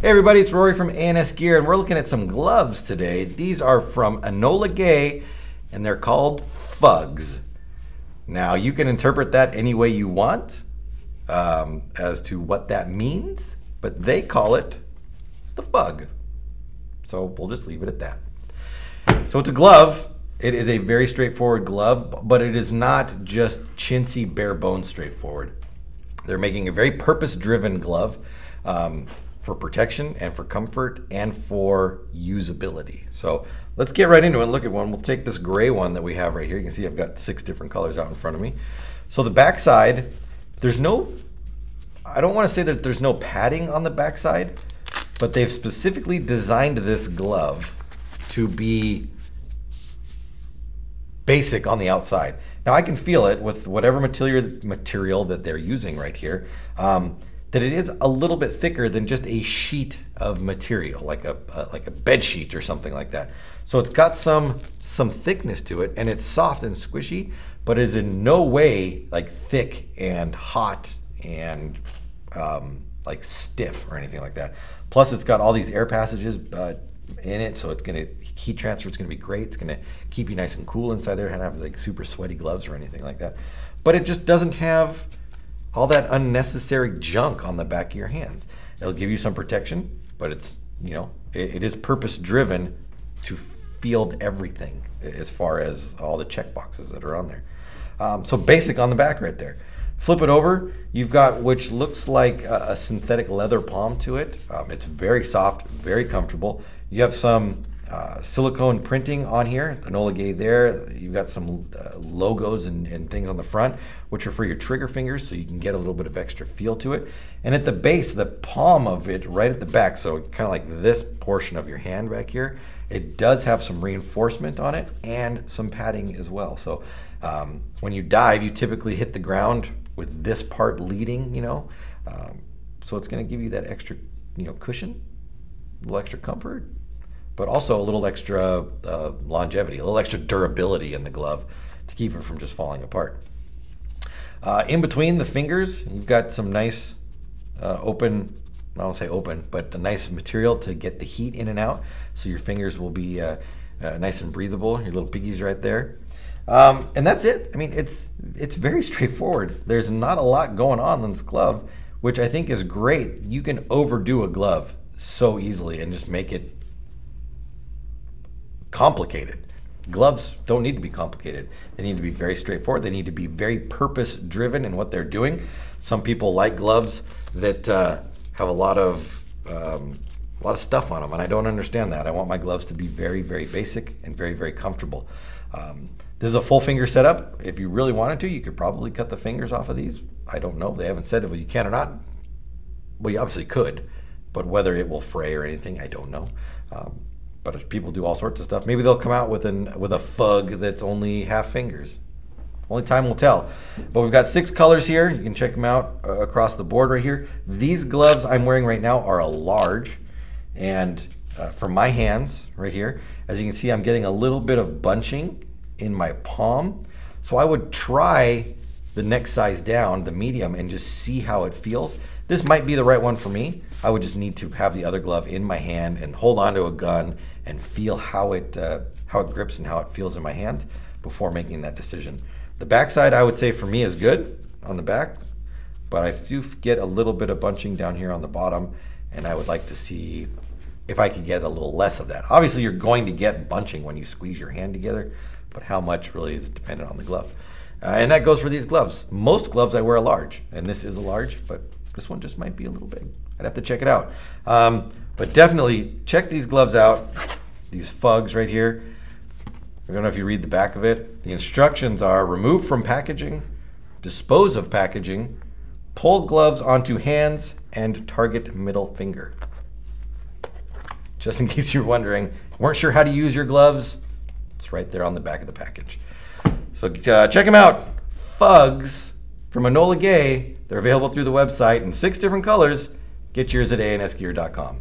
Hey everybody, it's Rory from A&S Gear, and we're looking at some gloves today. These are from Enola Gaye, and they're called Fugs. Now, you can interpret that any way you want as to what that means, but they call it the Fug. So we'll just leave it at that. So it's a glove. It is a very straightforward glove, but it is not just chintzy, bare bones straightforward. They're making a very purpose-driven glove for protection and for comfort and for usability. So let's get right into it and look at one. We'll take this gray one that we have right here. You can see I've got 6 different colors out in front of me. So the backside, there's no, I don't want to say that there's no padding on the backside, but they've specifically designed this glove to be basic on the outside. Now I can feel it with whatever material that they're using right here, that it is a little bit thicker than just a sheet of material, like a bed sheet or something like that. So it's got some thickness to it, and it's soft and squishy, but it is in no way like thick and hot and like stiff or anything like that. Plus it's got all these air passages in it, so it's gonna heat transfer. It's gonna be great. It's gonna keep you nice and cool inside there. Don't have like super sweaty gloves or anything like that. But it just doesn't have all that unnecessary junk on the back of your hands. It'll give you some protection, but it's, you know, it is purpose driven to field everything as far as all the check boxes that are on there. So basic on the back right there. Flip it over, you've got which looks like a synthetic leather palm to it. It's very soft, very comfortable. You have some silicone printing on here, Enola Gaye there. You've got some logos and things on the front, which are for your trigger fingers, so you can get a little bit of extra feel to it. And at the base, the palm of it, right at the back, so kind of like this portion of your hand back here, it does have some reinforcement on it and some padding as well. So when you dive, you typically hit the ground with this part leading, you know. So it's going to give you that extra, you know, cushion, a little extra comfort, but also a little extra longevity, a little extra durability in the glove to keep it from just falling apart. In between the fingers, you've got some nice open, I don't say open, but a nice material to get the heat in and out, so your fingers will be nice and breathable, your little piggies right there. And that's it. I mean, it's very straightforward. There's not a lot going on in this glove, which I think is great. You can overdo a glove so easily and just make it complicated. Gloves don't need to be complicated. They need to be very straightforward. They need to be very purpose driven in what they're doing. Some people like gloves that have a lot of stuff on them, and I don't understand that. I want my gloves to be very, very basic and very, very comfortable. This is a full finger setup. If you really wanted to, you could probably cut the fingers off of these. I don't know. They haven't said if you can or not. Well, you obviously could, but whether it will fray or anything, I don't know. But if people do all sorts of stuff, maybe they'll come out with a fug that's only half fingers. Only time will tell. But we've got 6 colors here. You can check them out across the board right here. These gloves I'm wearing right now are a large, and for my hands right here, as you can see, I'm getting a little bit of bunching in my palm. So I would try the next size down, the medium, and just see how it feels. This might be the right one for me. I would just need to have the other glove in my hand and hold onto a gun and feel how it grips and how it feels in my hands before making that decision. The backside, I would say for me, is good on the back, but I do get a little bit of bunching down here on the bottom, and I would like to see if I could get a little less of that. Obviously, you're going to get bunching when you squeeze your hand together, but how much really is dependent on the glove. And that goes for these gloves. Most gloves I wear a large, and this is a large, but this one just might be a little big. I'd have to check it out. But definitely check these gloves out, these Fugs right here. I don't know if you read the back of it. The instructions are: remove from packaging, dispose of packaging, pull gloves onto hands, and target middle finger. Just in case you're wondering, weren't sure how to use your gloves, it's right there on the back of the package. So check them out. Fugs from Enola Gaye. They're available through the website in 6 different colors. Get yours at ansgear.com.